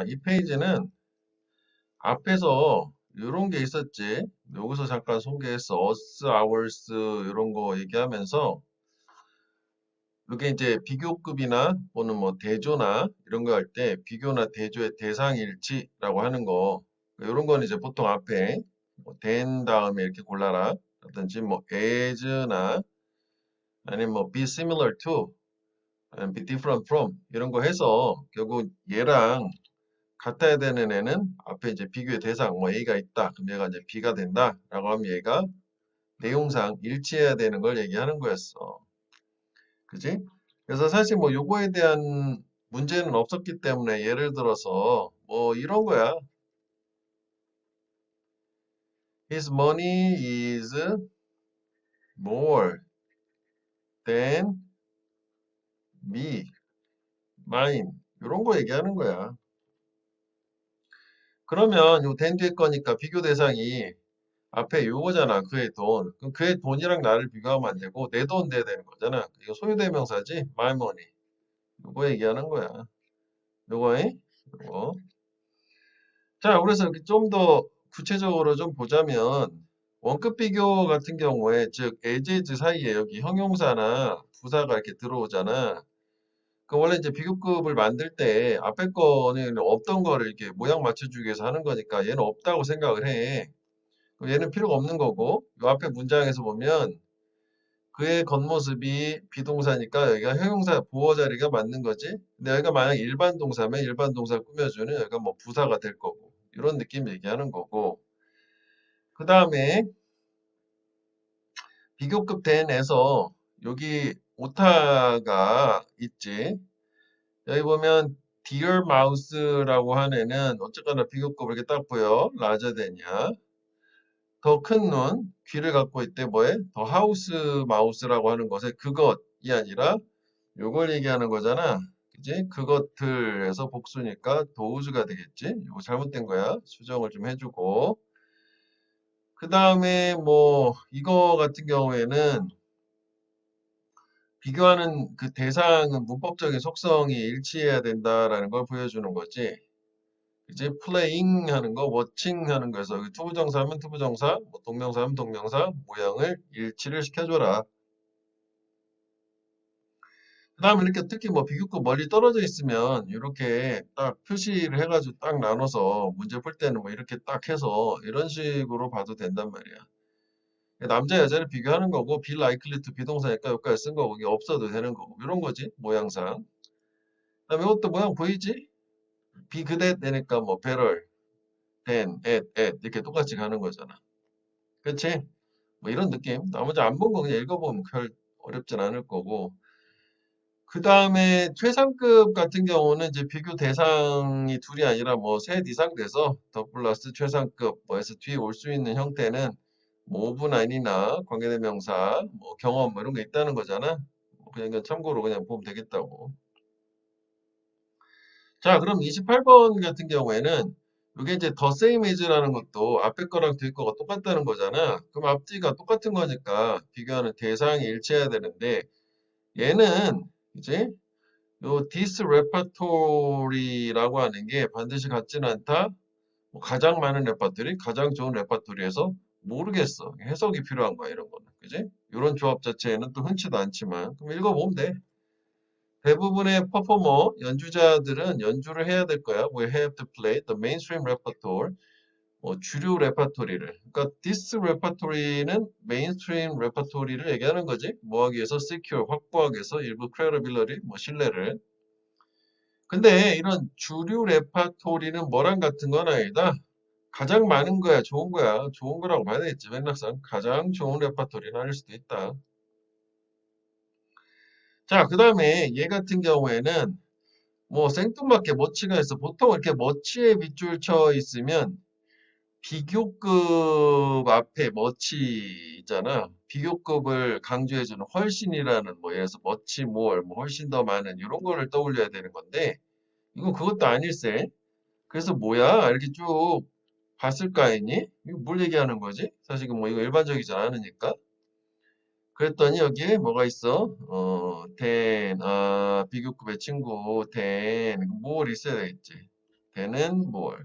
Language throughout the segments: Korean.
이 페이지는 앞에서 이런 게 있었지. 여기서 잠깐 소개했어. us, ours 이런 거 얘기하면서 이게 이제 비교급이나 또는 뭐 대조나 이런 거 할 때 비교나 대조의 대상일치라고 하는 거 이런 거는 이제 보통 앞에 뭐된 다음에 이렇게 골라라 라든지 뭐 as나 아니면 뭐 be similar to 아니면 be different from 이런 거 해서 결국 얘랑 같아야 되는 애는 앞에 이제 비교의 대상 뭐 A가 있다. 그럼 얘가 이제 B가 된다라고 하면 얘가 내용상 일치해야 되는 걸 얘기하는 거였어. 그지? 그래서 사실 뭐 요거에 대한 문제는 없었기 때문에 예를 들어서 뭐 이런 거야. His money is more than me, mine. 이런 거 얘기하는 거야. 그러면 요 than 뒤에 거니까 비교 대상이 앞에 요거잖아. 그의 돈. 그럼 그의 돈이랑 나를 비교하면 안 되고 내 돈 돼야 되는 거잖아. 이거 소유대명사지. My money. 요거 얘기하는 거야. 요거에 요거. 자, 그래서 이렇게 좀 더 구체적으로 좀 보자면 원급 비교 같은 경우에 즉 as is 사이에 여기 형용사나 부사가 이렇게 들어오잖아. 그 원래 이제 비교급을 만들 때 앞에 거는 없던 거를 이렇게 모양 맞춰주기 위해서 하는 거니까 얘는 없다고 생각을 해. 그럼 얘는 필요가 없는 거고 요 앞에 문장에서 보면 그의 겉모습이 비동사니까 여기가 형용사 보어 자리가 맞는 거지. 근데 여기가 만약 일반 동사면 일반 동사 꾸며주는 여기가 뭐 부사가 될 거고 이런 느낌 얘기하는 거고 그 다음에 비교급 된에서 여기 오타가 있지. 여기 보면 Dear Mouse라고 하는 애는 어쨌거나 비교급을 이렇게 딱 보여. 라자 되냐. 더 큰 눈, 귀를 갖고 있대 뭐해? 더 하우스 마우스라고 하는 것에 그것이 아니라 요걸 얘기하는 거잖아. 그지? 그것들에서 복수니까 도우즈가 되겠지? 이거 잘못된 거야. 수정을 좀 해주고. 그 다음에 뭐 이거 같은 경우에는 비교하는 그 대상은 문법적인 속성이 일치해야 된다라는 걸 보여주는 거지. 이제 playing 하는 거, watching 하는 거에서 투부정사면 투부정사, 뭐 동명사면 동명사 모양을 일치를 시켜줘라. 그 다음에 이렇게 특히 뭐 비교급 멀리 떨어져 있으면 이렇게 딱 표시를 해가지고 딱 나눠서 문제 풀 때는 뭐 이렇게 딱 해서 이런 식으로 봐도 된단 말이야. 남자 여자를 비교하는 거고 be likely to 비동사니까 여기까지 쓴 거고 이게 없어도 되는 거고 이런 거지 모양상. 그다음에 이것도 모양 보이지? be 그대 되니까 뭐 better than at 이렇게 똑같이 가는 거잖아. 그치? 뭐 이런 느낌. 나머지 안 본 거 그냥 읽어보면 별 어렵진 않을 거고. 그 다음에 최상급 같은 경우는 이제 비교 대상이 둘이 아니라 뭐 셋 이상 돼서 더 플러스 최상급 뭐해서 뒤에 올 수 있는 형태는 뭐 오분 아니나 관계대명사 뭐 경험 뭐 이런 게 있다는 거잖아. 그냥 이건 참고로 그냥 보면 되겠다고. 자, 그럼 28번 같은 경우에는 이게 이제 더 same as라는 것도 앞에 거랑 뒤에 거가 똑같다는 거잖아. 그럼 앞뒤가 똑같은 거니까 비교하는 대상이 일치해야 되는데 얘는 이제 요 this repertory라고 하는 게 반드시 같지는 않다. 뭐 가장 많은 레퍼토리, 가장 좋은 레퍼토리에서 모르겠어. 해석이 필요한 거야, 이런 거는. 그지? 이런 조합 자체에는 또 흔치도 않지만. 그럼 읽어보면 돼. 대부분의 퍼포머, 연주자들은 연주를 해야 될 거야. We have to play the mainstream repertoire. 주류 레퍼토리를. 그러니까 this repertory는 mainstream 레퍼토리를 얘기하는 거지. 뭐 하기 위해서 secure, 확보하기 위해서 일부 credibility, 뭐 신뢰를. 근데 이런 주류 레파토리는 뭐랑 같은 건 아니다. 가장 많은 거야, 좋은 거야. 좋은 거라고 봐야 되겠지. 맥락상 가장 좋은 레파토리는 아닐 수도 있다. 자, 그 다음에 얘 같은 경우에는 뭐 생뚱맞게 머치가 있어. 보통 이렇게 머치에 밑줄 쳐 있으면 비교급 앞에 머치 있잖아. 비교급을 강조해주는 훨씬이라는 뭐 예를 들어서 머치 뭘, 뭐 훨씬 더 많은 이런 거를 떠올려야 되는 건데 이거 그것도 아닐세. 그래서 뭐야? 이렇게 쭉 봤을 거 아니니? 이거 뭘 얘기하는 거지? 사실 뭐 이거 일반적이지 않으니까. 그랬더니 여기에 뭐가 있어? 비교급의 친구, 된, 뭘 있어야 되겠지. than은 more.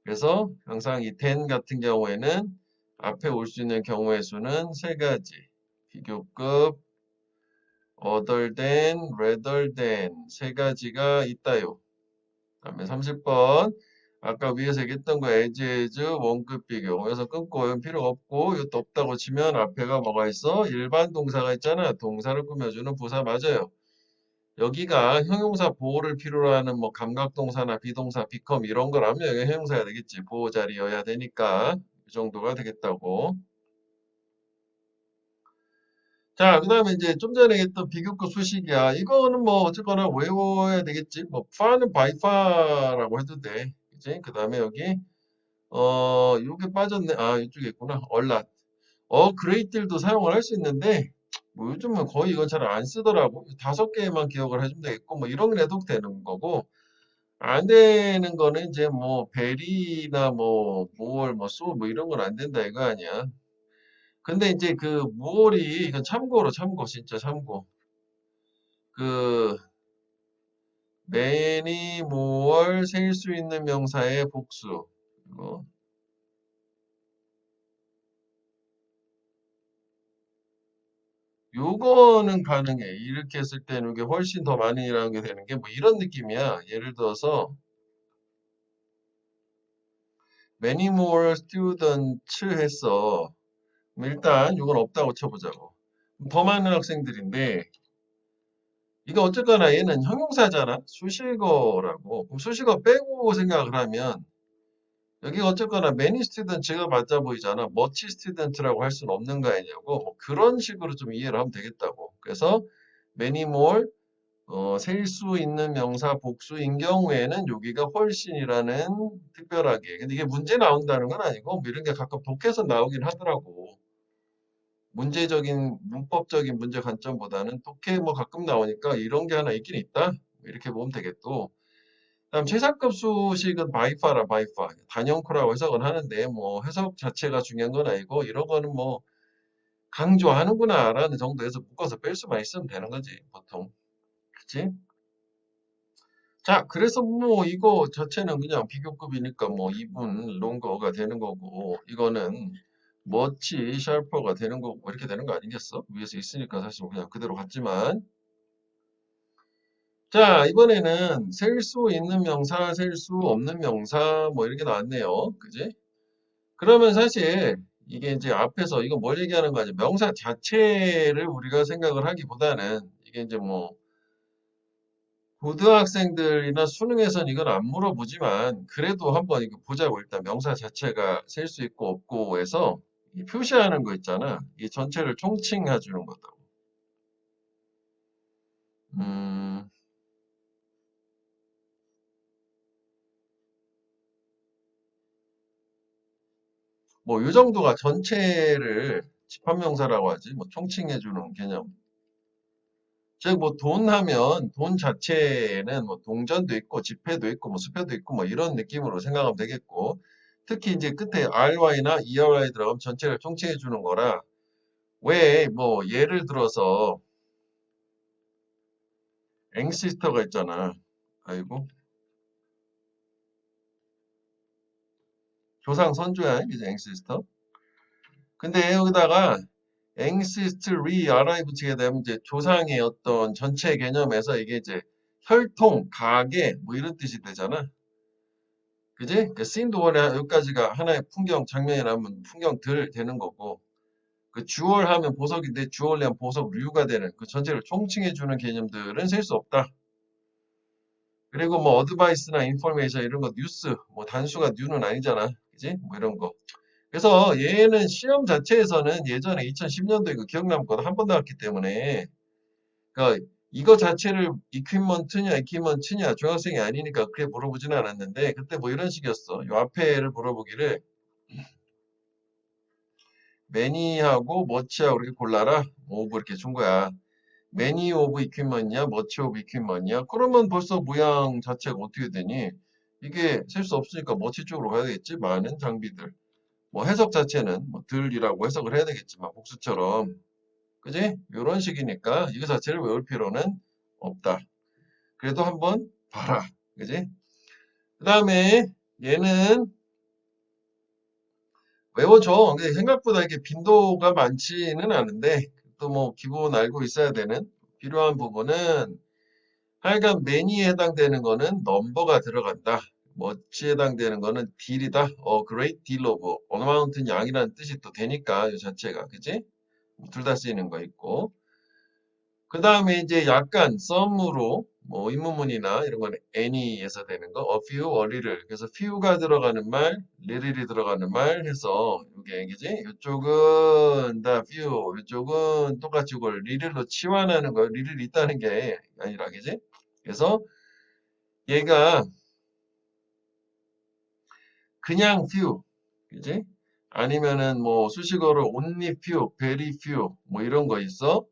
그래서 항상 이 than 같은 경우에는 앞에 올 수 있는 경우의 수는 세 가지. 비교급, other than, rather than 세 가지가 있다요. 다음에 30번. 아까 위에서 얘기했던 거 as, 원급 비교. 여기서 끊고 이건 필요가 없고 이것도 없다고 치면 앞에가 뭐가 있어? 일반 동사가 있잖아. 동사를 꾸며주는 부사 맞아요. 여기가 형용사 보호를 필요로 하는 뭐 감각동사나 비동사, become 이런 거라면 여기 형용사야 되겠지. 보호 자리여야 되니까 이 정도가 되겠다고. 자, 그 다음에 이제 좀 전에 했던 비교급 수식이야. 이거는 뭐 어쨌거나 외워야 되겠지. 뭐 far는 by far라고 해도 돼. 그치? 그 다음에 여기 요게 빠졌네. 아, 이쪽에 있구나. 얼랏. great deal도 사용을 할 수 있는데 뭐 요즘은 거의 이건 잘 안 쓰더라고. 5개만 기억을 해주면 되겠고 뭐 이런 거 해도 되는 거고 안 되는 거는 이제 뭐 베리나 뭐 무얼 뭐 소 뭐 이런 건 안 된다 이거 아니야. 근데 이제 그 무얼이 이건 참고로 참고 진짜 참고 그 many more 셀 수 있는 명사의 복수 이거 요거는 가능해. 이렇게 했을 때는 이게 훨씬 더 많이 일하는 게 되는 게 뭐 이런 느낌이야. 예를 들어서 many more students 했어. 그럼 일단 이건 없다고 쳐보자고. 더 많은 학생들인데 이거 어쨌거나 얘는 형용사잖아. 수식어라고. 그럼 수식어 빼고 생각을 하면 여기가 어쨌거나 many students가 맞아 보이잖아. much student라고 할 수는 없는 거 아니냐고. 뭐 그런 식으로 좀 이해를 하면 되겠다고. 그래서 many more 셀 수 있는 명사 복수인 경우에는 여기가 훨씬이라는 특별하게. 근데 이게 문제 나온다는 건 아니고 뭐 이런 게 가끔 독해서 나오긴 하더라고. 문제적인 문법적인 문제 관점보다는 독해 뭐 가끔 나오니까 이런 게 하나 있긴 있다. 이렇게 보면 되겠고. 다음 최상급 수식은 바이파라 바이파. 단연코라고 해석은 하는데 뭐 해석 자체가 중요한 건 아니고 이런 거는 뭐 강조하는구나라는 정도에서 묶어서 뺄 수만 있으면 되는 거지 보통. 그치? 자, 그래서 뭐 이거 자체는 그냥 비교급이니까 뭐 2분 롱거가 되는 거고 이거는 머치 샤퍼가 되는 거고 이렇게 되는 거 아니겠어? 위에서 있으니까 사실 그냥 그대로 갔지만 자, 이번에는 셀 수 있는 명사, 셀 수 없는 명사 뭐 이렇게 나왔네요. 그지? 그러면 사실 이게 이제 앞에서 이거 뭘 얘기하는 거지? 명사 자체를 우리가 생각을 하기보다는 이게 이제 뭐 고등학생들이나 수능에선 이건 안 물어보지만 그래도 한번 이거 보자고 일단 명사 자체가 셀 수 있고 없고 해서 이 표시하는 거 있잖아. 이 전체를 총칭해 주는 거다. 음, 뭐 이 정도가 전체를 집합명사라고 하지. 뭐 총칭해 주는 개념. 즉 뭐 돈 하면 돈 자체에는 뭐 동전도 있고 지폐도 있고 뭐 수표도 있고 뭐 이런 느낌으로 생각하면 되겠고 특히 이제 끝에 RY나 ERY 들어가면 전체를 총칭해 주는 거라 왜 뭐 예를 들어서 앵시스터가 있잖아. 아이고 조상 선조야 이제 앵시스터. 근데 여기다가 앵시스트리 RI 붙이게 되면 이제 조상의 어떤 전체 개념에서 이게 이제 혈통, 가계 뭐 이런 뜻이 되잖아. 그지? 그 씬도어에 여기까지가 하나의 풍경 장면이라면 풍경들 되는 거고 그 주얼 하면 보석인데 주얼이면 보석류가 되는 그 전체를 총칭해 주는 개념들은 셀 수 없다. 그리고 뭐 어드바이스나 인포메이션 이런 거 뉴스 뭐 단수가 뉴는 아니잖아. 그지? 뭐 이런 거. 그래서 얘는 시험 자체에서는 예전에 2010년도 이거 기억 남거든 한 번 나왔기 때문에 그러니까 이거 자체를 이퀴먼트냐 중학생이 아니니까 그렇게 물어보지는 않았는데 그때 뭐 이런 식이었어. 요 앞에를 물어보기를 매니하고 머치하고 이렇게 골라라. 오브 이렇게 준 거야. 매니 오브 이퀴먼이냐 머치 오브 이퀴먼이냐 그러면 벌써 모양 자체가 어떻게 되니? 이게 셀 수 없으니까 머치 쪽으로 가야 되겠지. 많은 장비들. 뭐 해석 자체는 뭐 들이라고 해석을 해야 되겠지만 복수처럼 그지? 이런 식이니까 이거 자체를 외울 필요는 없다. 그래도 한번 봐라. 그지? 그 다음에 얘는 외워줘. 근데 생각보다 이게 빈도가 많지는 않은데 또 뭐 기본 알고 있어야 되는 필요한 부분은 하여간 매니에 해당되는 거는 넘버가 들어간다. 뭐치에 해당되는 거는 딜이다. great deal of amount는 양이라는 뜻이 또 되니까 이 자체가 그지? 둘 다 쓰이는 거 있고. 그 다음에 이제 약간 some으로 뭐 의문문이나 이런 거는 any에서 되는 거, a few, a little. 그래서 few가 들어가는 말, little이 들어가는 말 해서 이게 그지? 이쪽은 다 few, 이쪽은 똑같이 이걸 little로 치환하는 거예요. little 있다는 게 아니라 그지? 그래서 얘가 그냥 few, 그지? 아니면은 뭐 수식어로 only few, very few 뭐 이런 거 있어.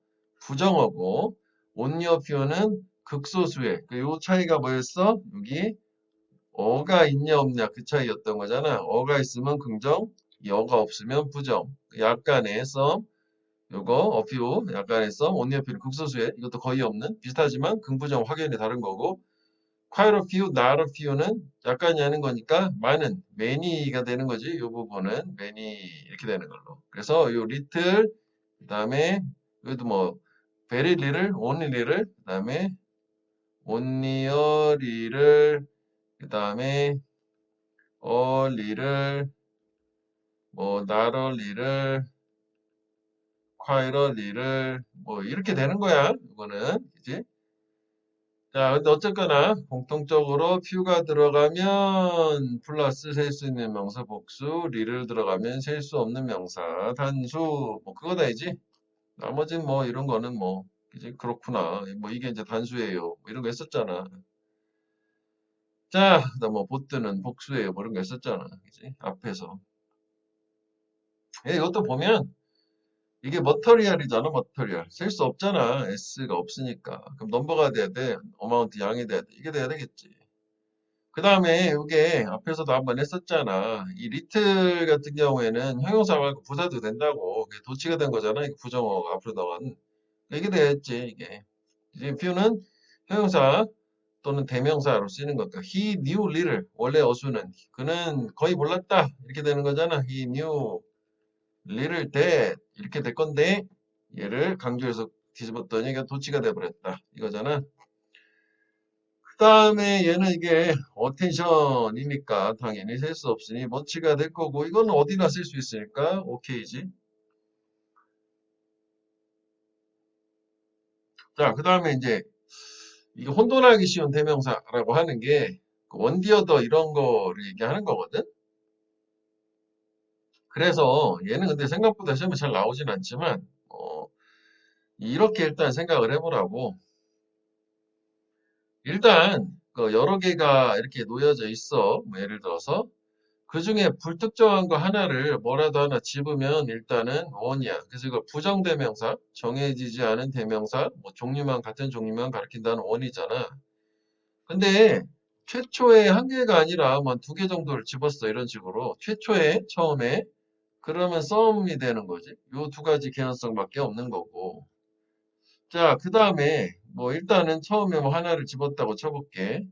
부정어고 only a few는 극소수의 요 차이가 뭐였어? 여기 어가 있냐 없냐 그 차이였던 거잖아. 어가 있으면 긍정, 어가 없으면 부정. 약간의 some, 요거 a few, 약간의 some, only a few는 극소수의 이것도 거의 없는 비슷하지만 긍부정 확연히 다른 거고 quite a few, not a few는 약간이 하는 거니까 많은, many가 되는 거지. 이 부분은 many 이렇게 되는 걸로. 그래서 요 little, 그 다음에 여기도 뭐 very little, only little, 그 다음에 only a little, 그 다음에 a little, 뭐 not a little, quite a little, 뭐 이렇게 되는 거야. 이거는 그지? 자, 근데 어쨌거나 공통적으로 few가 들어가면 플러스 셀 수 있는 명사 복수, 리를 들어가면 셀 수 없는 명사 단수, 뭐 그거다 이지. 나머지는 뭐 이런 거는 뭐 이제 그렇구나. 뭐 이게 이제 단수예요. 뭐 이런 거 했었잖아. 자, 그다음 뭐 보트는 복수예요. 뭐 이런 거 했었잖아. 그지? 앞에서. 이것도 보면 이게 머터리얼이잖아, 머터리얼. 셀 수 없잖아. S가 없으니까. 그럼 넘버가 돼야 돼. 어마운트 양이 돼야 돼. 이게 돼야 되겠지. 그 다음에 이게 앞에서도 한번 했었잖아. 이 리틀 같은 경우에는 형용사 말고 부사도 된다고. 그게 도치가 된 거잖아. 이게 부정어가 앞으로 나간. 이게 되겠지, 이게. 이제 few는 형용사 또는 대명사로 쓰이는 거니까. He knew little. 원래 어수는. 그는 거의 몰랐다. 이렇게 되는 거잖아. He knew little that. 이렇게 될 건데, 얘를 강조해서 뒤집었더니 이게 도치가 돼버렸다. 이거잖아. 그 다음에 얘는 이게 어텐션이니까 당연히 셀 수 없으니 머치가 될 거고 이거는 어디나 쓸 수 있으니까 오케이지. 자, 그 다음에 이제 이게 혼돈하기 쉬운 대명사라고 하는 게 원디어더 이런 거를 얘기하는 거거든. 그래서 얘는 근데 생각보다 시험에 잘 나오진 않지만 이렇게 일단 생각을 해보라고. 일단 그 여러 개가 이렇게 놓여져 있어. 뭐 예를 들어서 그 중에 불특정한 거 하나를 뭐라도 하나 집으면 일단은 원이야. 그래서 이거 부정대명사, 정해지지 않은 대명사, 뭐 종류만 같은 종류만 가리킨다는 원이잖아. 근데 최초에 한 개가 아니라 뭐 두 개 정도를 집었어. 이런 식으로. 최초에 처음에 그러면 썸이 되는 거지. 요 두 가지 개연성밖에 없는 거고. 자, 그 다음에 뭐 일단은 처음에 뭐 하나를 집었다고 쳐볼게.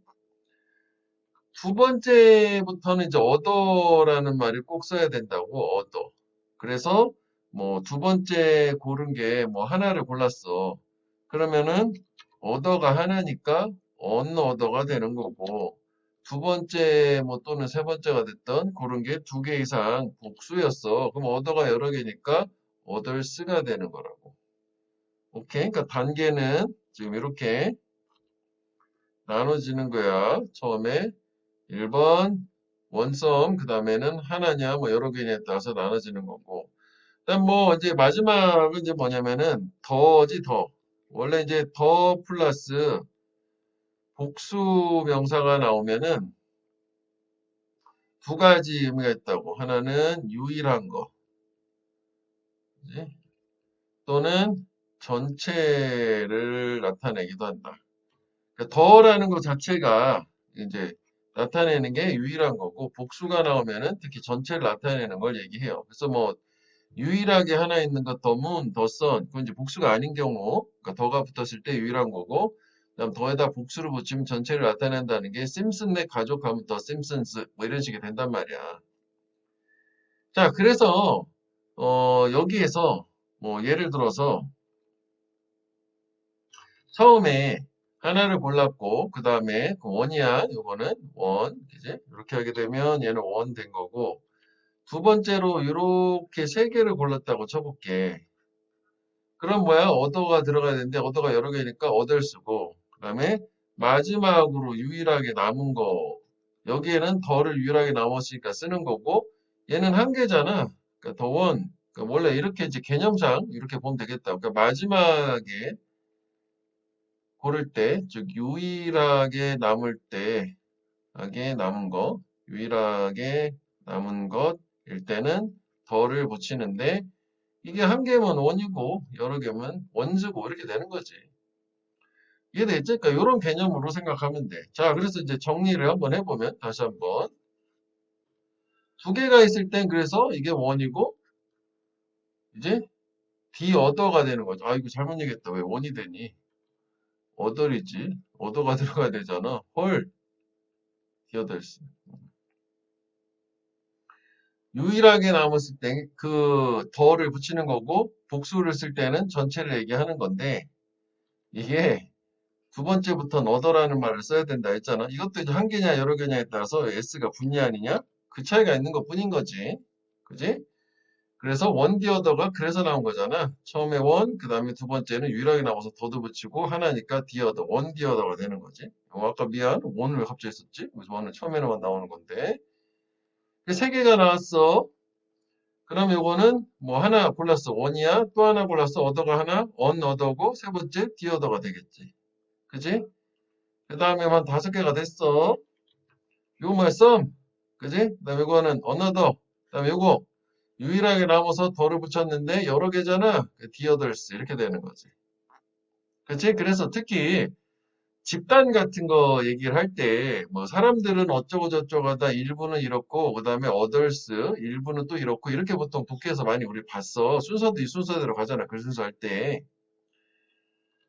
두 번째부터는 이제 얻어라는 말을 꼭 써야 된다고, 얻어. 그래서 뭐 두 번째 고른 게 뭐 하나를 골랐어. 그러면은 얻어가 하나니까 언어더가 되는 거고, 두 번째 뭐 또는 세 번째가 됐던 고른 게 두 개 이상 복수였어. 그럼 얻어가 여러 개니까 얻을스가 되는 거라고. 오케이? 그러니까 단계는 지금 이렇게 나눠지는 거야. 처음에 1번 원썸 그 다음에는 하나냐 뭐 여러 개냐에 따라서 나눠지는 거고 그다음 뭐 이제 마지막은 이제 뭐냐면은 더지 더 원래 이제 더 플러스 복수 명사가 나오면은 두 가지 의미가 있다고 하나는 유일한 거 그지? 또는 전체를 나타내기도 한다. 그러니까 더라는 것 자체가 이제 나타내는 게 유일한 거고 복수가 나오면은 특히 전체를 나타내는 걸 얘기해요. 그래서 뭐 유일하게 하나 있는 것 더문, 더선 그건 이제 복수가 아닌 경우 그러니까 더가 붙었을 때 유일한 거고 그다음 더에다 복수를 붙이면 전체를 나타낸다는 게 심슨네 가족 하면 더 심슨스 뭐 이런 식이 된단 말이야. 자, 그래서 여기에서 뭐 예를 들어서 처음에 하나를 골랐고 그 다음에 그 원이야. 요거는 원, 그지? 이렇게 하게 되면 얘는 원 된 거고 두 번째로 이렇게 세 개를 골랐다고 쳐볼게. 그럼 뭐야? 어더가 들어가야 되는데 어더가 여러 개니까 어덜 쓰고 그 다음에 마지막으로 유일하게 남은 거 여기에는 더를 유일하게 남았으니까 쓰는 거고 얘는 한 개잖아. 그러니까 더원 그러니까 원래 이렇게 이제 개념상 이렇게 보면 되겠다. 그러니까 마지막에 고를 때, 즉 유일하게 남을 때, 하게 남은 거, 유일하게 남은 것일 때는 더를 붙이는데 이게 한 개면 원이고 여러 개면 원즈고 이렇게 되는 거지. 이해되겠지? 그러니까 이런 개념으로 생각하면 돼. 자, 그래서 이제 정리를 한번 해보면 다시 한번 두 개가 있을 땐 그래서 이게 원이고 이제 the other가 되는 거죠. 아, 이거 잘못 얘기했다. 왜 원이 되니? other이지. other가 들어가야 되잖아. 헐, the others. 유일하게 남았을 때 그 더를 붙이는 거고 복수를 쓸 때는 전체를 얘기하는 건데 이게 두 번째부터는 other라는 말을 써야 된다 했잖아. 이것도 이제 한 개냐 여러 개냐에 따라서 s가 붙냐 아니냐 그 차이가 있는 것 뿐인 거지. 그지? 그래서 one the other가 그래서 나온 거잖아. 처음에 one, 그 다음에 두 번째는 유일하게 남아서 더도 붙이고 하나니까 the other, one the other가 되는 거지. 아까 미안, one을 왜 갑자기 썼지? 그래서 one은 처음에만 나오는 건데 세 개가 나왔어. 그럼 요거는 뭐 하나 골랐어. 원이야. 또 하나 골랐어. 어더가 하나. 언 어더고 세 번째 디 어더가 되겠지. 그지? 그 다음에 한 다섯 개가 됐어. 요거 뭐야? 썸. 그지? 그 다음에 요거는 어너더. 그 다음에 요거 유일하게 남아서 더를 붙였는데 여러 개잖아. 디 어더스 이렇게 되는 거지. 그치? 그래서 특히 집단 같은 거 얘기를 할 때, 뭐, 사람들은 어쩌고 저쩌고 하다 일부는 이렇고, 그 다음에 others, 일부는 또 이렇고, 이렇게 보통 독해에서 많이 우리 봤어. 순서도 이 순서대로 가잖아. 글 순서 할 때.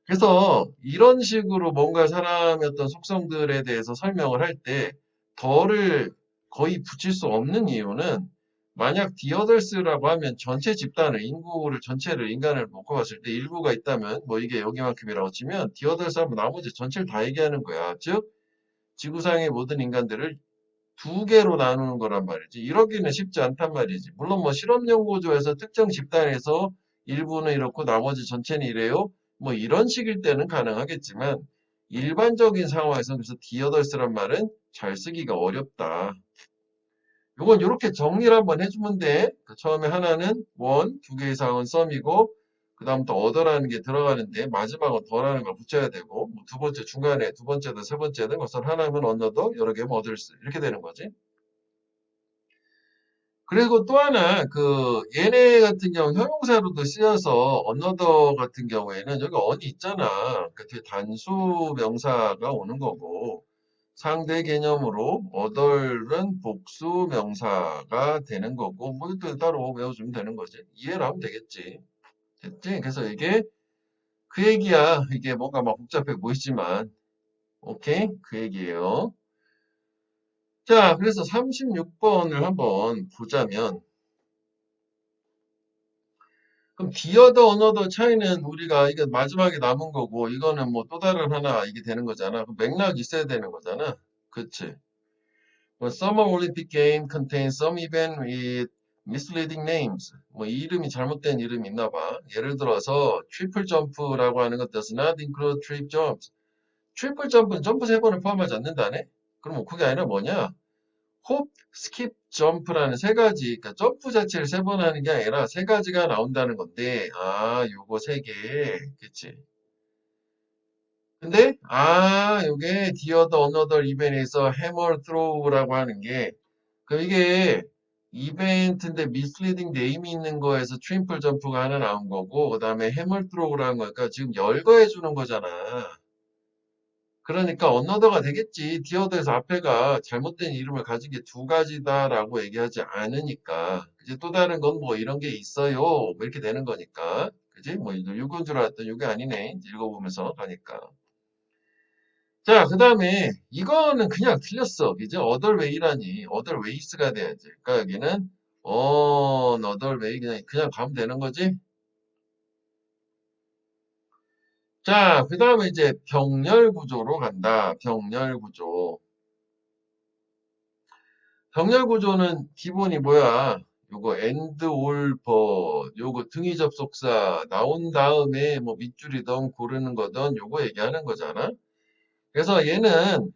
그래서 이런 식으로 뭔가 사람의 어떤 속성들에 대해서 설명을 할 때, 덜을 거의 붙일 수 없는 이유는, 만약 the others라고 하면 전체 집단을, 인구를, 전체를, 인간을 놓고 봤을 때 일부가 있다면, 뭐 이게 여기만큼이라고 치면, the others 하면 나머지 전체를 다 얘기하는 거야. 즉, 지구상의 모든 인간들을 두 개로 나누는 거란 말이지. 이러기는 쉽지 않단 말이지. 물론 뭐 실험 연구소에서 특정 집단에서 일부는 이렇고 나머지 전체는 이래요. 뭐 이런 식일 때는 가능하겠지만 일반적인 상황에서는 그래서 디어덜스란 말은 잘 쓰기가 어렵다. 요건 이렇게 정리를 한번 해주면 돼. 그 처음에 하나는 원, 두 개 이상은 썸이고 그 다음부터 어더라는 게 들어가는데 마지막은 더라는 걸 붙여야 되고 뭐두 번째 중간에 두 번째든 세 번째든 그것을 하나면 언어더 여러 개면 어덜스 이렇게 되는 거지. 그리고 또 하나 그 얘네 같은 경우 형용사로도 쓰여서 언어더 같은 경우에는 여기 언이 있잖아. 그 뒤에 단수 명사가 오는 거고 상대 개념으로 other은 복수 명사가 되는 거고 뭐 이것도 따로 외워주면 되는 거지. 이해를 하면 되겠지. 됐지? 그래서 이게 그 얘기야. 이게 뭔가 막 복잡해 보이지만 오케이? 그 얘기예요. 자, 그래서 36번을 한번 보자면 그럼 디어더 언어더 차이는 우리가 이게 마지막에 남은 거고 이거는 뭐 또 다른 하나 이게 되는 거잖아. 그 맥락이 있어야 되는 거잖아. 그치? 뭐 Summer Olympic Game contains some event with misleading names. 뭐 이 이름이 잘못된 이름이 있나 봐. 예를 들어서 트리플 점프라고 하는 것 does not include trip jumps. 트리플 점프는 점프 세 번을 포함하지 않는다네? 그럼 뭐 그게 아니라 뭐냐? 홉, 스킵, 점프라는 세 가지, 그러니까 점프 자체를 세 번 하는 게 아니라 세 가지가 나온다는 건데, 아, 요거 세 개, 그치? 근데, 아, 요게 디어더 어너더 이벤트에서 해머 트로우라고 하는 게, 그럼 이게 이벤트인데 미스리딩 네임이 있는 거에서 트림플 점프가 하나 나온 거고, 그 다음에 해머 트로우라는 거니까 지금 열거해 주는 거잖아. 그러니까 언어더가 되겠지. 디어더에서 앞에가 잘못된 이름을 가진 게 두 가지다라고 얘기하지 않으니까. 이제 또 다른 건 뭐 이런 게 있어요. 뭐 이렇게 되는 거니까. 그지? 뭐 이거 이건 줄 알았더니 이게 아니네. 이제 읽어보면서 가니까. 자, 그 다음에 이거는 그냥 틀렸어. 그죠? other way라니. other ways가 돼야지. 그러니까 여기는 other way 그냥 가면 되는 거지. 자, 그 다음에 이제 병렬 구조로 간다. 병렬 구조. 병렬 구조는 기본이 뭐야? 요거 and, or, but, 요거 등위 접속사 나온 다음에 뭐 밑줄이든 고르는 거든 요거 얘기하는 거잖아. 그래서 얘는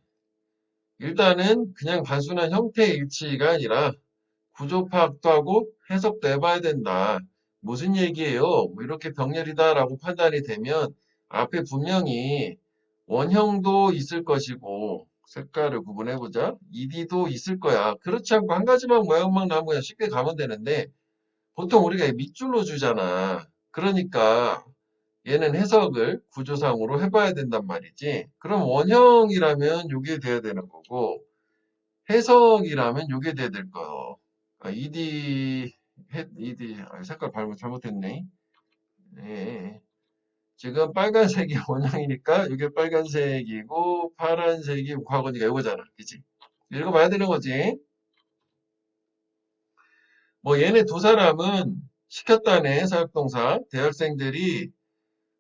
일단은 그냥 단순한 형태의 일치가 아니라 구조 파악도 하고 해석도 해봐야 된다. 무슨 얘기예요? 뭐 이렇게 병렬이다라고 판단이 되면 앞에 분명히 원형도 있을 것이고 색깔을 구분해보자. ED도 있을 거야. 그렇지 않고 한 가지만 모양만 나오면 그냥 쉽게 가면 되는데 보통 우리가 밑줄로 주잖아. 그러니까 얘는 해석을 구조상으로 해봐야 된단 말이지. 그럼 원형이라면 이게 돼야 되는 거고 해석이라면 요게 돼야 될 거요. ED, 색깔 잘못했네. 네. 지금 빨간색이 원형이니까 이게 빨간색이고 파란색이 과거니까 이거잖아. 그치? 읽어봐야 되는 거지. 뭐 얘네 두 사람은 시켰다네 사역동사. 대학생들이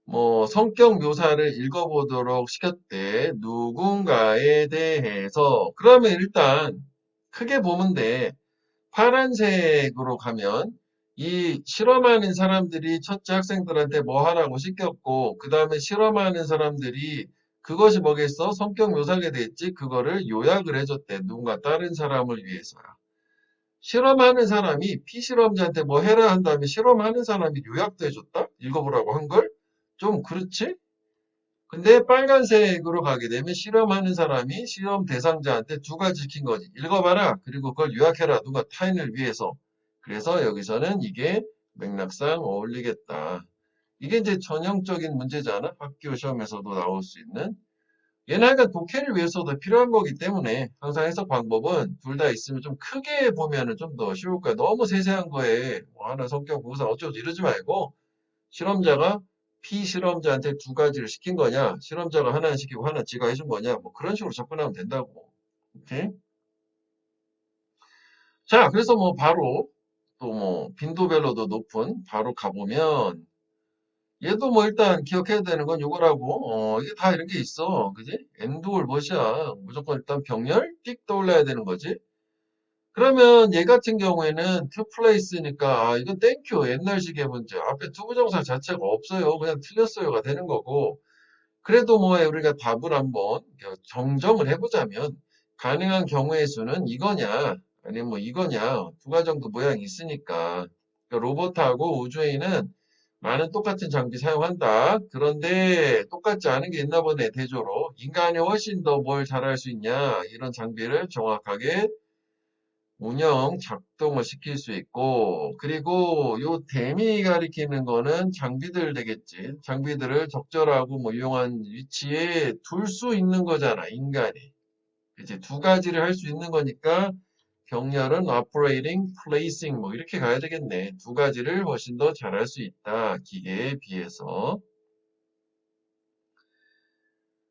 뭐 성격 묘사를 읽어보도록 시켰대. 누군가에 대해서. 그러면 일단 크게 보면 돼. 파란색으로 가면 이 실험하는 사람들이 첫째 학생들한테 뭐 하라고 시켰고 그 다음에 실험하는 사람들이 그것이 뭐겠어? 성격 묘사가 됐지? 그거를 요약을 해줬대. 누군가 다른 사람을 위해서야. 실험하는 사람이 피실험자한테 뭐 해라 한 다음에 실험하는 사람이 요약도 해줬다? 읽어보라고 한 걸? 좀 그렇지? 근데 빨간색으로 가게 되면 실험하는 사람이 실험 대상자한테 두 가지 시킨 거지. 읽어봐라. 그리고 그걸 요약해라. 누가 타인을 위해서. 그래서 여기서는 이게 맥락상 어울리겠다. 이게 이제 전형적인 문제잖아. 학교 시험에서도 나올 수 있는. 얘는 하여간 독해를 위해서도 필요한 거기 때문에 항상 해석 방법은 둘 다 있으면 좀 크게 보면은 좀 더 쉬울 거야. 너무 세세한 거에 뭐 하나 성격 공사 어쩌고 이러지 말고 실험자가 피실험자한테 두 가지를 시킨 거냐, 실험자가 하나 시키고 하나 지가 해준 거냐, 뭐 그런 식으로 접근하면 된다고. 오케이? 자, 그래서 뭐 바로 또 뭐 빈도별로도 높은 바로 가보면 얘도 뭐 일단 기억해야 되는 건 요거라고. 이게 다 이런 게 있어. 그지? 엔드올 멋이야. 무조건 일단 병렬 띡 떠올라야 되는 거지. 그러면 얘 같은 경우에는 to place니까 이건 땡큐 옛날식의 문제. 앞에 투부정사 자체가 없어요. 그냥 틀렸어요가 되는 거고. 그래도 뭐 우리가 답을 한번 정정을 해보자면 가능한 경우의 수는 이거냐 아니면 뭐 이거냐 두 가지 정도 모양이 있으니까 그러니까 로봇하고 우주에는 많은 똑같은 장비 사용한다. 그런데 똑같지 않은 게 있나 보네 대조로. 인간이 훨씬 더 뭘 잘할 수 있냐 이런 장비를 정확하게 운영, 작동을 시킬 수 있고, 그리고 요 댐이 가리키는 거는 장비들 되겠지. 장비들을 적절하고 뭐 유용한 위치에 둘 수 있는 거잖아, 인간이. 이제 두 가지를 할 수 있는 거니까 병렬은 operating, placing 뭐 이렇게 가야 되겠네. 두 가지를 훨씬 더 잘할 수 있다, 기계에 비해서.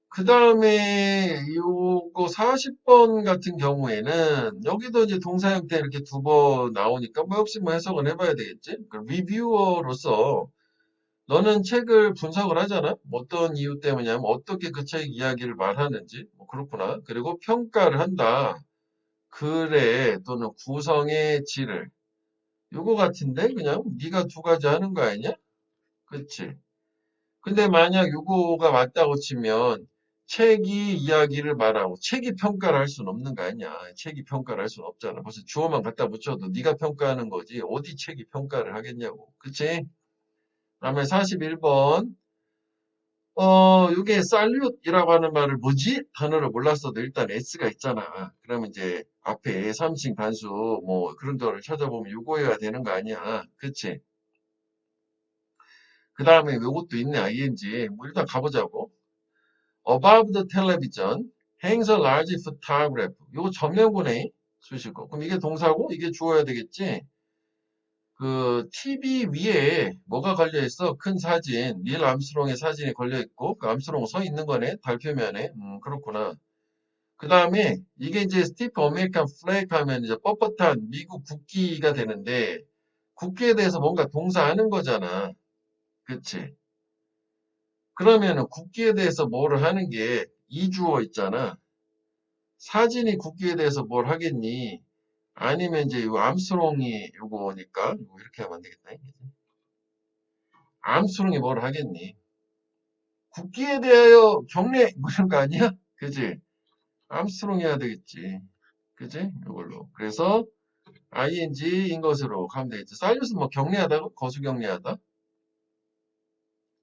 그 다음에 요거 40번 같은 경우에는 여기도 이제 동사 형태 이렇게 두 번 나오니까 뭐 역시 뭐 해석은 해봐야 되겠지. 리뷰어로서 너는 책을 분석을 하잖아. 뭐 어떤 이유 때문이냐면 어떻게 그 책 이야기를 말하는지 뭐 그렇구나. 그리고 평가를 한다. 글의 또는 구성의 질을 요거 같은데 그냥 네가 두 가지 하는 거 아니냐? 그렇지. 근데 만약 요거가 맞다고 치면 책이 이야기를 말하고 책이 평가를 할 수는 없는 거 아니야. 책이 평가를 할 수는 없잖아. 벌써 주어만 갖다 붙여도 네가 평가하는 거지. 어디 책이 평가를 하겠냐고. 그치? 그다음에 41번. 요게 살ют이라고 하는 말을 뭐지? 단어를 몰랐어도 일단 S가 있잖아. 그러면 이제 앞에 3층 단수 뭐 그런 거를 찾아보면 요거여야 되는 거 아니야. 그치? 그 다음에 요것도 있네. ing. 뭐 일단 가보자고. Above the television hangs a large photograph. 이거 전면부네. 수식어. 그럼 이게 동사고 이게 주어야 되겠지. 그 TV 위에 뭐가 걸려 있어? 큰 사진, 닐 암스트롱의 사진이 걸려 있고, 그 암스트롱 서 있는 거네, 달 표면에. 그렇구나. 그 다음에 이게 이제 스티프 어메리칸 플래그 하면 이제 뻣뻣한 미국 국기가 되는데, 국기에 대해서 뭔가 동사하는 거잖아. 그치? 그러면은 국기에 대해서 뭐를 하는 게 이 주어 있잖아. 사진이 국기에 대해서 뭘 하겠니? 아니면 이제 이 암스트롱이 요거니까, 이거 이렇게 하면 안 되겠다. 암스트롱이 뭘 하겠니? 국기에 대하여 경례 뭐 이런 거 아니야? 그지? 암스트롱 해야 되겠지. 그지? 이걸로. 그래서 ing인 것으로 가면 되겠지. 사일러스 뭐 경례하다고? 거수 경례하다?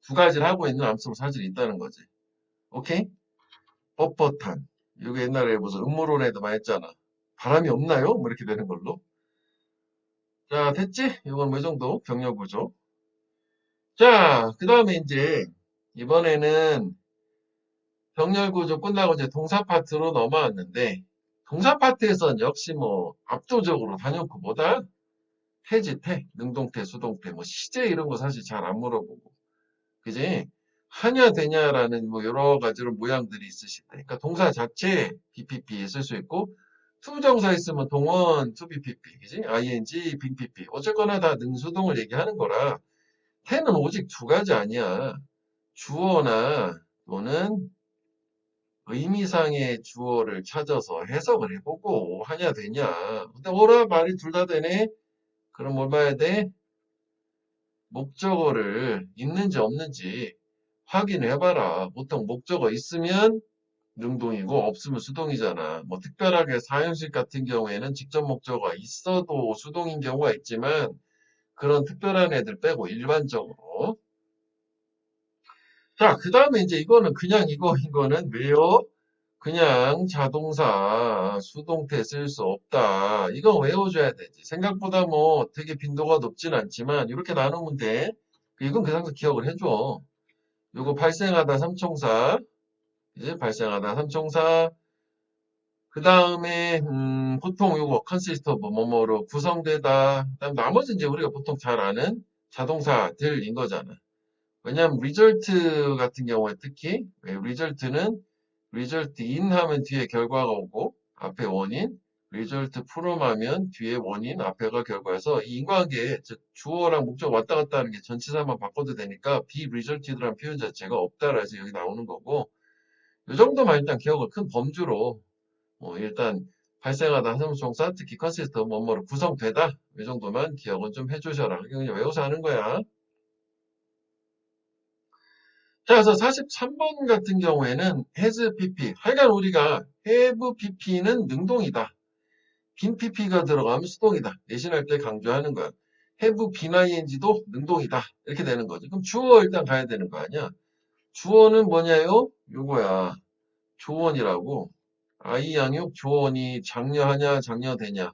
두 가지를 하고 있는 암스트롱 사진이 있다는 거지. 오케이? 뻣뻣한. 이거 옛날에 무슨 음모론에도 많이 했잖아. 바람이 없나요? 뭐 이렇게 되는 걸로. 자, 됐지? 이건 뭐 정도 병력 구조. 자, 그 다음에 이제 이번에는 병렬 구조 끝나고 이제 동사 파트로 넘어왔는데 동사 파트에선 역시 뭐 압도적으로 단연코보다 태지태, 능동태, 수동태, 뭐 시제 이런 거 사실 잘 안 물어보고 그지? 하냐 되냐라는 뭐 여러 가지로 모양들이 있으실 때 그러니까 동사 자체 BPP 쓸 수 있고 투부정사 있으면 동원, 투BPP, 그지? ing, 빈PP 어쨌거나 다 능수동을 얘기하는 거라 태는 오직 두 가지 아니야. 주어나 또는 의미상의 주어를 찾아서 해석을 해보고 하냐 되냐. 근데 오라 말이 둘 다 되네. 그럼 뭘 봐야 돼? 목적어를 있는지 없는지 확인해봐라. 보통 목적어 있으면 능동이고 없으면 수동이잖아. 뭐 특별하게 사형식 같은 경우에는 직접 목적어가 있어도 수동인 경우가 있지만 그런 특별한 애들 빼고 일반적으로. 자, 그 다음에 이제 이거는 그냥 이거는 왜요? 그냥 자동사 수동태 쓸 수 없다. 이거 외워줘야 되지. 생각보다 뭐 되게 빈도가 높진 않지만 이렇게 나누면 돼. 이건 그냥 기억을 해줘. 요거 발생하다 삼총사. 이제 발생하다 삼총사. 그 다음에 보통 요거 consist of 뭐뭐로 구성되다. 그다음 나머지 이제 우리가 보통 잘 아는 자동사들인 거잖아. 왜냐하면 result 같은 경우에 특히 result는 result in 하면 뒤에 결과가 오고 앞에 원인, result from 하면 뒤에 원인, 앞에가 결과여서 이 인과관계 즉 주어랑 목적 왔다 갔다 하는 게 전치사만 바꿔도 되니까 be resulted라는 표현 자체가 없다라 해서 여기 나오는 거고 이 정도만 일단 기억을 큰 범주로 일단 발생하다 하성동사 특히 consist 뭐뭐로 구성되다 이 정도만 기억은 좀 해주셔라. 이거 그냥 외워서 하는 거야. 자, 그래서 43번 같은 경우에는 has pp. 하여간 우리가 have pp는 능동이다. 빈 pp가 들어가면 수동이다. 내신할 때 강조하는 거야. have been ing도 능동이다. 이렇게 되는 거지. 그럼 주어 일단 가야 되는 거 아니야? 주어는 뭐냐요? 요거야. 조원이라고. 아이 양육 조원이 장려하냐, 장려되냐.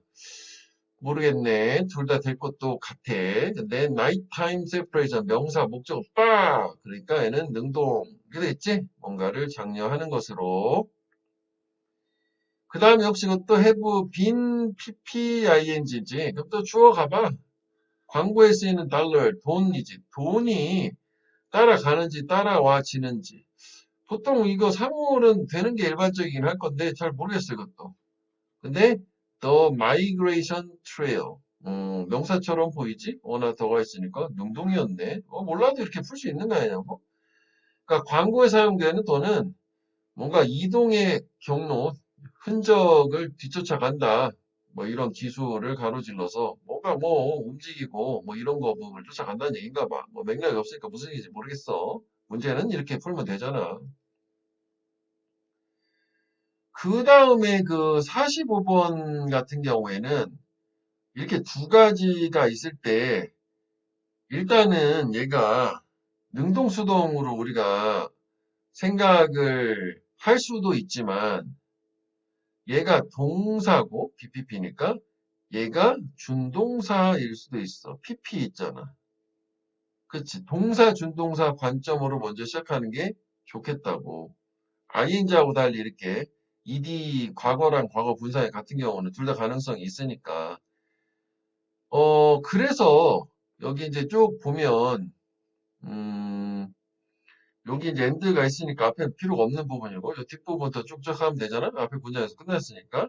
모르겠네. 둘 다 될 것도 같아. 근데 nighttime separation 명사 목적 빠 그러니까 얘는 능동 이렇게 됐지? 뭔가를 장려하는 것으로. 그 다음에 역시 그것도 have been pping지. 그럼 또 주어 가봐. 광고에 쓰이는 달러 돈이지. 돈이 따라가는지 따라와지는지. 보통 이거 사물은 되는 게 일반적이긴 할 건데 잘 모르겠어요, 그것도. 근데 the migration trail 명사처럼 보이지? 워낙 더가 있으니까 능동이었네. 몰라도 이렇게 풀 수 있는 거 아니냐고? 그러니까 광고에 사용되는 또는 뭔가 이동의 경로, 흔적을 뒤쫓아간다. 뭐 이런 기술을 가로질러서 뭔가 뭐 움직이고 뭐 이런 거를 쫓아간다는 얘기인가 봐. 뭐 맥락이 없으니까 무슨 얘기인지 모르겠어. 문제는 이렇게 풀면 되잖아. 그 다음에 그 45번 같은 경우에는 이렇게 두 가지가 있을 때 일단은 얘가 능동수동으로 우리가 생각을 할 수도 있지만 얘가 동사고 BPP니까 얘가 준동사일 수도 있어. PP 있잖아. 그치? 동사, 준동사 관점으로 먼저 시작하는 게 좋겠다고. ing하고 달리 이렇게 ed 과거랑 과거 분사의 같은 경우는 둘 다 가능성이 있으니까 그래서 여기 이제 쭉 보면, 음, 여기 이제 엔드가 있으니까 앞에 필요가 없는 부분이고, 이 뒷부분부터 쭉쭉 하면 되잖아? 앞에 문장에서 끝났으니까.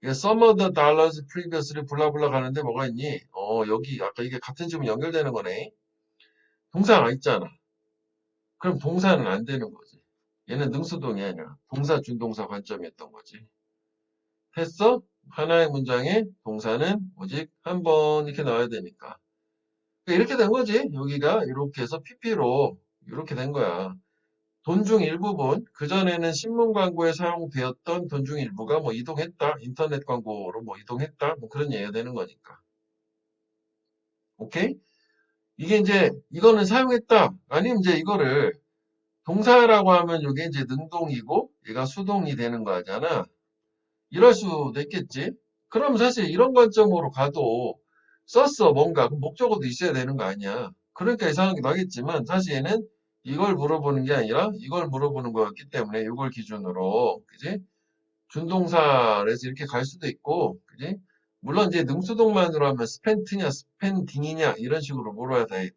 이게 some of the dollars previously 블라블라 가는데 뭐가 있니? 여기 아까 이게 같은 지문 연결되는 거네. 동사가 있잖아. 그럼 동사는 안 되는 거지. 얘는 능수동이 아니라 동사 준동사 관점이었던 거지. 했어? 하나의 문장에 동사는 오직 한 번 이렇게 나와야 되니까. 이렇게 된 거지. 여기가 이렇게 해서 PP로 이렇게 된 거야. 돈 중 일부분, 그전에는 신문 광고에 사용되었던 돈 중 일부가 뭐 이동했다. 인터넷 광고로 뭐 이동했다. 뭐 그런 얘기가 되는 거니까. 오케이? 이게 이제 이거는 사용했다. 아니면 이제 이거를 동사라고 하면 이게 이제 능동이고 얘가 수동이 되는 거잖아. 이럴 수도 있겠지. 그럼 사실 이런 관점으로 가도 썼어 뭔가 그럼 목적어도 있어야 되는 거 아니야. 그러니까 이상하게 나겠지만 사실 얘는 이걸 물어보는 게 아니라 이걸 물어보는 거였기 때문에 이걸 기준으로 그지? 준동사에서 이렇게 갈 수도 있고 그지? 물론 이제 능수동만으로 하면 스펜트냐 스펜딩이냐 이런 식으로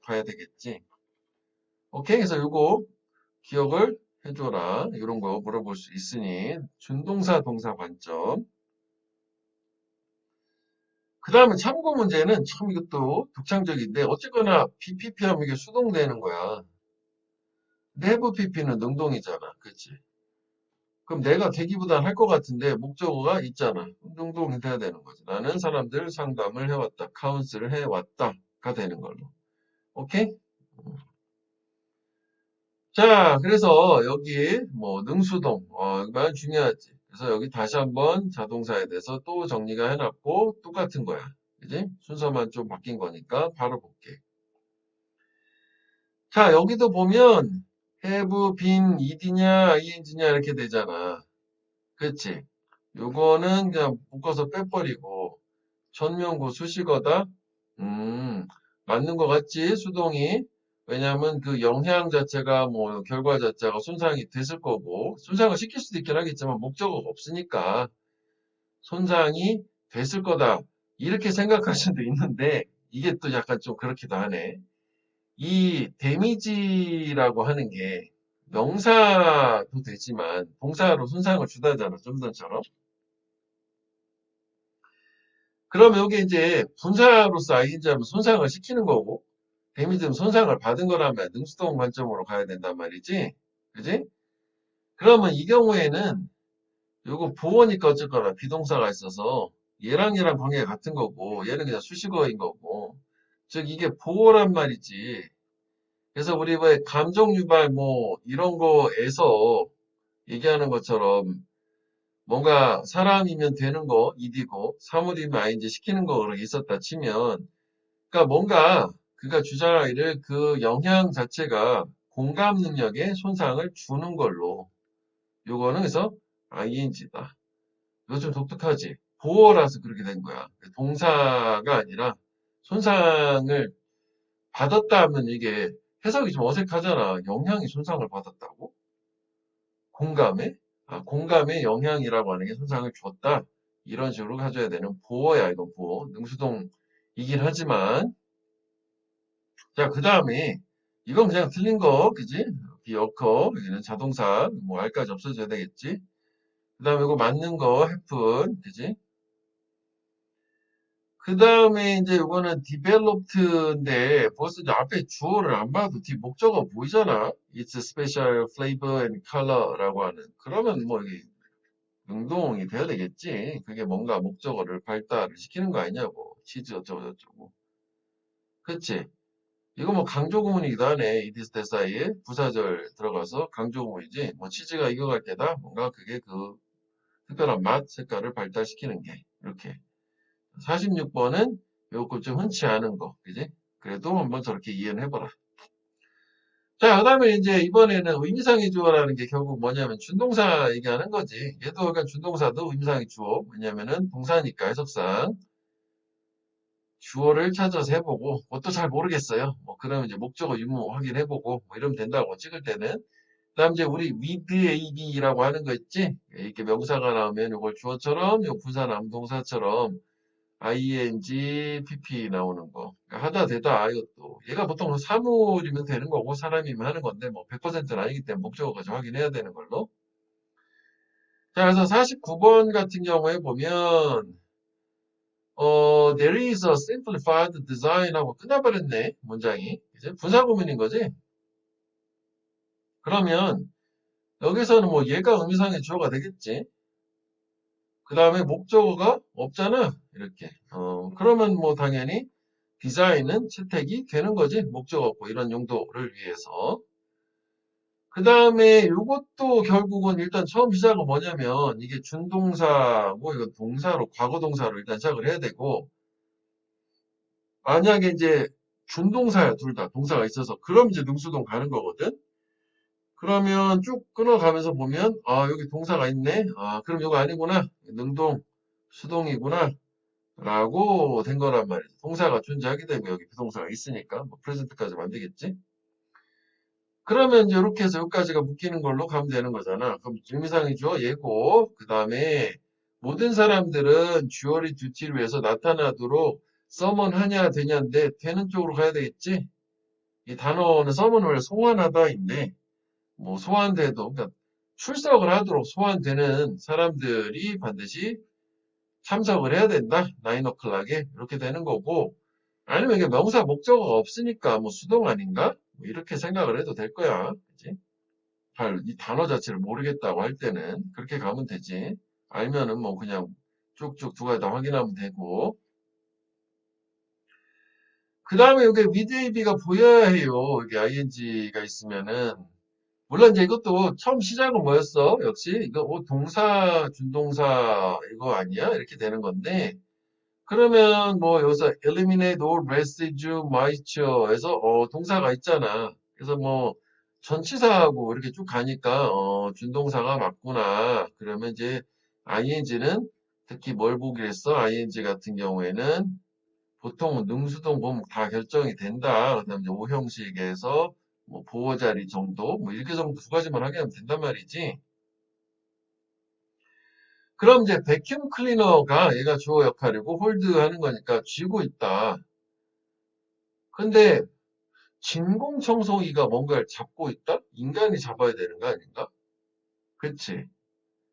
봐야 되겠지. 오케이 그래서 이거 기억을 해줘라. 이런 거 물어볼 수 있으니 준동사 동사 관점. 그 다음에 참고 문제는 참 이것도 독창적인데 어쨌거나 BPP 하면 이게 수동되는 거야. 내부 PP는 능동이잖아. 그치? 그럼 내가 대기부단 할 것 같은데 목적어가 있잖아. 능동이 돼야 되는 거지. 나는 사람들 상담을 해왔다. 카운슬을 해왔다가 되는 걸로. 오케이? 자, 그래서 여기 뭐 능수동, 이거 많이 중요하지. 그래서 여기 다시 한번 자동사에 대해서 또 정리가 해놨고 똑같은 거야. 그지? 순서만 좀 바뀐 거니까 바로 볼게. 자, 여기도 보면 have been, ed냐, ing냐 이렇게 되잖아. 그치? 요거는 그냥 묶어서 빼버리고 전명구 수식어다. 음, 맞는 것 같지? 수동이. 왜냐하면 그 영향 자체가 뭐 결과 자체가 손상이 됐을 거고 손상을 시킬 수도 있긴 하겠지만 목적어가 없으니까 손상이 됐을 거다. 이렇게 생각할 수도 있는데 이게 또 약간 좀 그렇기도 하네. 이 데미지라고 하는 게 명사도 되지만 동사로 손상을 주다잖아. 좀 전처럼. 그러면 여기 이제 분사로서 ing하면 손상을 시키는 거고 데미지는 손상을 받은 거라면 능수동 관점으로 가야 된단 말이지. 그지? 그러면 이 경우에는 요거 보어니까 어쨌거나 비동사가 있어서 얘랑 관계가 같은 거고 얘는 그냥 수식어인 거고 즉 이게 보어란 말이지. 그래서 우리 왜 감정 유발 뭐 이런 거에서 얘기하는 것처럼 뭔가 사람이면 되는 거 이디고 사물이면 아인지 시키는 거 그렇게 있었다 치면 그러니까 뭔가 그가 주장하기를 그 영향 자체가 공감 능력에 손상을 주는 걸로 요거는 그래서 ing다. 이거 좀 독특하지? 보어라서 그렇게 된 거야. 동사가 아니라 손상을 받았다 하면 이게 해석이 좀 어색하잖아. 영향이 손상을 받았다고? 공감에? 공감의 영향이라고 하는 게 손상을 줬다. 이런 식으로 가져야 되는 보어야, 이건 보어. 능수동이긴 하지만. 자, 그 다음에, 이건 그냥 틀린 거, 그지? 비어커, 여기는 자동사, 뭐, 알까지 없어져야 되겠지? 그 다음에 이거 맞는 거, 해픈, 그지? 그 다음에 이제 이거는 developed인데 벌써 이제 앞에 주어를 안 봐도 뒤 목적어 보이잖아. It's a special flavor and color라고 하는. 그러면 뭐 이게 능동이 돼야 되겠지. 그게 뭔가 목적어를 발달을 시키는 거 아니냐고. 치즈 어쩌고 저쩌고. 그치? 이거 뭐 강조구문이기도 하네. 이디스 대사이에 부사절 들어가서 강조구문이지. 뭐 치즈가 익어갈 때다. 뭔가 그게 그 특별한 맛, 색깔을 발달시키는 게. 이렇게. 46번은 요거 좀 흔치 않은 거, 그지? 그래도 한번 저렇게 이해를 해봐라. 자, 그 다음에 이제 이번에는 의미상의 주어라는 게 결국 뭐냐면 준동사 얘기하는 거지. 얘도 약간 준동사도 의미상의 주어. 왜냐면은 동사니까 해석상 주어를 찾아서 해보고, 그것도 잘 모르겠어요. 뭐, 그러면 이제 목적어 유무 확인해보고, 뭐 이러면 된다고 찍을 때는. 그 다음 이제 우리 with ab라고 하는 거 있지? 이렇게 명사가 나오면 이걸 주어처럼, 요 부사 남동사처럼 ing, pp 나오는 거. 그러니까 하다 되다 이것도. 얘가 보통 사물이면 되는 거고 사람이면 하는 건데 뭐 100%는 아니기 때문에 목적어까지 확인해야 되는 걸로. 자, 그래서 49번 같은 경우에 보면 there is a simplified design 하고 끝나버렸네, 문장이. 이제 분사구문인 거지? 그러면 여기서는 뭐 얘가 의미상의 주어가 되겠지? 그 다음에 목적어가 없잖아. 이렇게. 그러면 뭐 당연히 디자인은 채택이 되는 거지. 목적어 없고 이런 용도를 위해서. 그 다음에 이것도 결국은 일단 처음 시작은 뭐냐면 이게 준동사고 이건 동사로 과거 동사로 일단 시작을 해야 되고 만약에 이제 준동사야 둘 다 동사가 있어서 그럼 이제 능수동 가는 거거든. 그러면 쭉 끊어가면서 보면 아 여기 동사가 있네. 아 그럼 이거 아니구나. 능동 수동이구나. 라고 된 거란 말이죠. 동사가 존재하게 되고 여기 비동사가 있으니까 뭐 프레젠트까지 만들겠지. 그러면 이제 이렇게 해서 여기까지가 묶이는 걸로 가면 되는 거잖아. 그럼 의미상의 주어 예고 그 다음에 모든 사람들은 주어리 듀티를 위해서 나타나도록 서먼하냐 되냐인데 되는 쪽으로 가야 되겠지. 이 단어는 서먼을 소환하다인데 뭐 소환돼도 그러니까 출석을 하도록 소환되는 사람들이 반드시 참석을 해야 된다. 9o'clock에 이렇게 되는 거고 아니면 이게 명사 목적어가 없으니까 뭐 수동 아닌가? 뭐 이렇게 생각을 해도 될 거야. 그지? 잘 이 단어 자체를 모르겠다고 할 때는 그렇게 가면 되지. 알면은 뭐 그냥 쭉쭉 두 가지 다 확인하면 되고. 그 다음에 여기 with AB가 보여야 해요. 이게 ing가 있으면은. 물론 이제 이것도 처음 시작은 뭐였어? 역시 이거 동사, 준동사 이거 아니야? 이렇게 되는 건데 그러면 뭐 여기서 eliminate all residue moisture에서 동사가 있잖아. 그래서 뭐 전치사하고 이렇게 쭉 가니까 준동사가 맞구나. 그러면 이제 ing는 특히 뭘 보기로 했어? ing 같은 경우에는 보통 능수동 보면 다 결정이 된다. 그다음에 이제 오형식에서 뭐 보호자리 정도 뭐 이렇게 정도 두 가지만 하게 하면 된단 말이지. 그럼 이제 베큐um 클리너가 얘가 주어 역할이고 홀드하는 거니까 쥐고 있다. 근데 진공 청소기가 뭔가를 잡고 있다? 인간이 잡아야 되는 거 아닌가? 그치?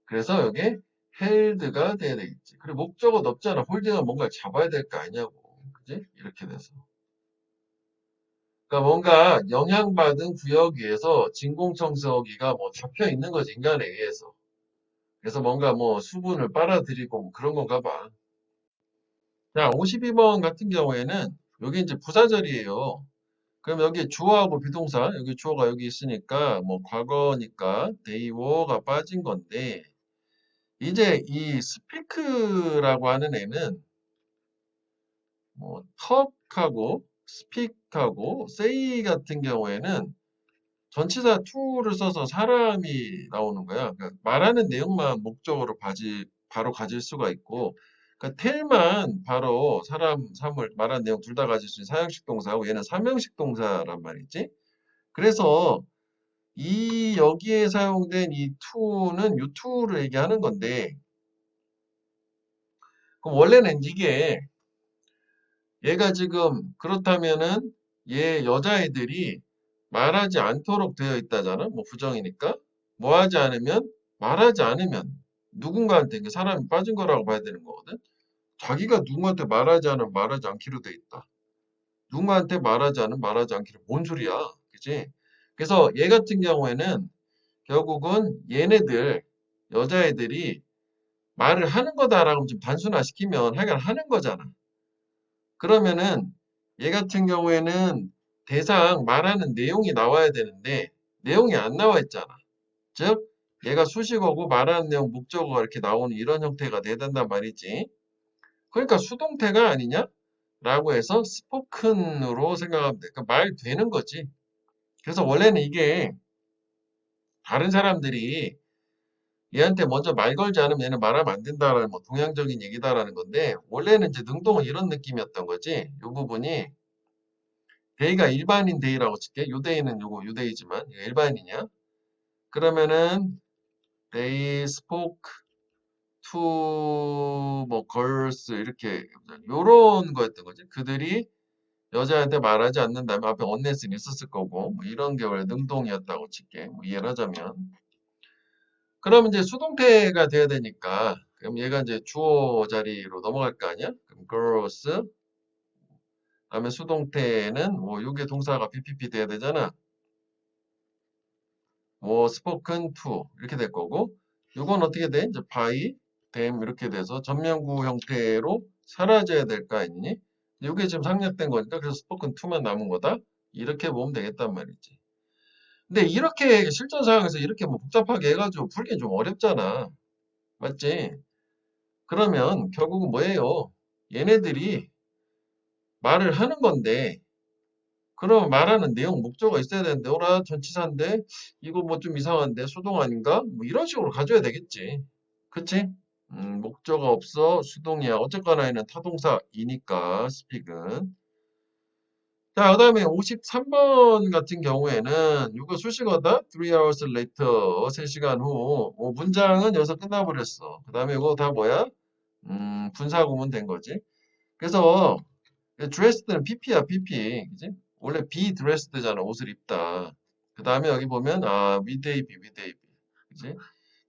그래서 여기 헬드가 돼야 되겠지. 그리고 목적어도 없잖아. 홀딩은 뭔가를 잡아야 될 거 아니냐고. 그지? 이렇게 돼서. 그러니까 뭔가 영향받은 구역위에서 진공 청소기가 뭐 잡혀 있는 거지. 인간에 의해서. 그래서 뭔가 뭐 수분을 빨아들이고 뭐 그런 건가 봐. 자, 52번 같은 경우에는 여기 이제 부사절이에요. 그럼 여기 주어하고 비동사, 여기 주어가 여기 있으니까 뭐 과거니까 they were가 빠진 건데 이제 이 speak라고 하는 애는 뭐 talk하고 speak하고 say 같은 경우에는 전치사 to를 써서 사람이 나오는 거야. 그러니까 말하는 내용만 목적으로 바로 가질 수가 있고 그러니까 tell만 바로 사람, 사물, 말하는 내용 둘 다 가질 수 있는 사형식 동사고 얘는 삼형식 동사란 말이지. 그래서 이 여기에 사용된 이 to는 이 to를 얘기하는 건데 그럼 원래는 이게 얘가 지금 그렇다면은 얘 여자애들이 말하지 않도록 되어 있다잖아. 뭐 부정이니까. 뭐 하지 않으면 말하지 않으면 누군가한테 그 사람이 빠진 거라고 봐야 되는 거거든. 자기가 누구한테 말하지 않으면 말하지 않기로 돼 있다. 누군가한테 말하지 않으면 말하지 않기로 뭔 소리야. 그지? 그래서 얘 같은 경우에는 결국은 얘네들 여자애들이 말을 하는 거다라고 좀 단순화시키면 하여간 하는 거잖아. 그러면은 얘 같은 경우에는 대상 말하는 내용이 나와야 되는데 내용이 안 나와 있잖아. 즉 얘가 수식어고 말하는 내용 목적어가 이렇게 나오는 이런 형태가 돼야 된단 말이지. 그러니까 수동태가 아니냐? 라고 해서 스포큰으로 생각하면 돼. 그러니까 말 되는 거지. 그래서 원래는 이게 다른 사람들이 얘한테 먼저 말 걸지 않으면 얘는 말하면 안 된다라는 뭐 동양적인 얘기다라는 건데 원래는 이제 능동은 이런 느낌이었던 거지. 이 부분이 데이가 일반인 데이라고 칠게. 유대인은 요거 유대이지만 일반인이야. 그러면은 they spoke to 뭐 girls 이렇게 요런 거였던 거지. 그들이 여자한테 말하지 않는다면 앞에 unless는 있었을 거고 뭐 이런 게 원래 능동이었다고 칠게. 뭐 이해를 하자면. 그럼 이제 수동태가 돼야 되니까 그럼 얘가 이제 주어 자리로 넘어갈 거 아니야? 그럼 girls 다음에 수동태는 뭐 요게 동사가 BPP 돼야 되잖아. 뭐 spoken to 이렇게 될 거고 요건 어떻게 돼? 이제 by them 이렇게 돼서 전면구 형태로 사라져야 될 거 아니니? 요게 지금 상략된 거니까 그래서 spoken to만 남은 거다. 이렇게 보면 되겠단 말이지. 근데 이렇게 실전 상황에서 이렇게 뭐 복잡하게 해가지고 풀기 좀 어렵잖아. 맞지? 그러면 결국은 뭐예요? 얘네들이 말을 하는 건데 그럼 말하는 내용 목적어가 있어야 되는데 어라 전치사인데 이거 뭐 좀 이상한데 수동 아닌가? 뭐 이런 식으로 가져야 되겠지. 그치? 목적어 없어 수동이야. 어쨌거나 얘는 타동사이니까 스픽은. 자, 그 다음에 53번 같은 경우에는 이거 수식어다. 3 hours later 3시간 후. 문장은 여기서 끝나버렸어. 그 다음에 이거 다 뭐야? 분사구문 된 거지. 그래서 드레스드는 PP야, PP. 그지? 원래 be dressed잖아. 옷을 입다. 그 다음에 여기 보면 with a be, with a be. 그지?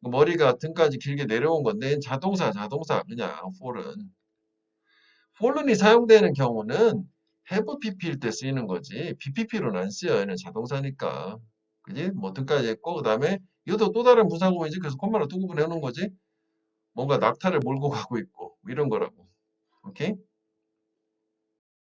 머리가 등까지 길게 내려온 건데 자동사, 자동사 그냥 fall은. fall은이 사용되는 경우는 have pp일 때 쓰이는 거지. bpp로는 안 쓰여. 얘는 자동사니까. 그지? 뭐 등까지 했고 그 다음에 이것도 또 다른 부사구문이지. 그래서 콤마로 두 구분해 놓은 거지. 뭔가 낙타를 몰고 가고 있고 뭐 이런 거라고. 오케이?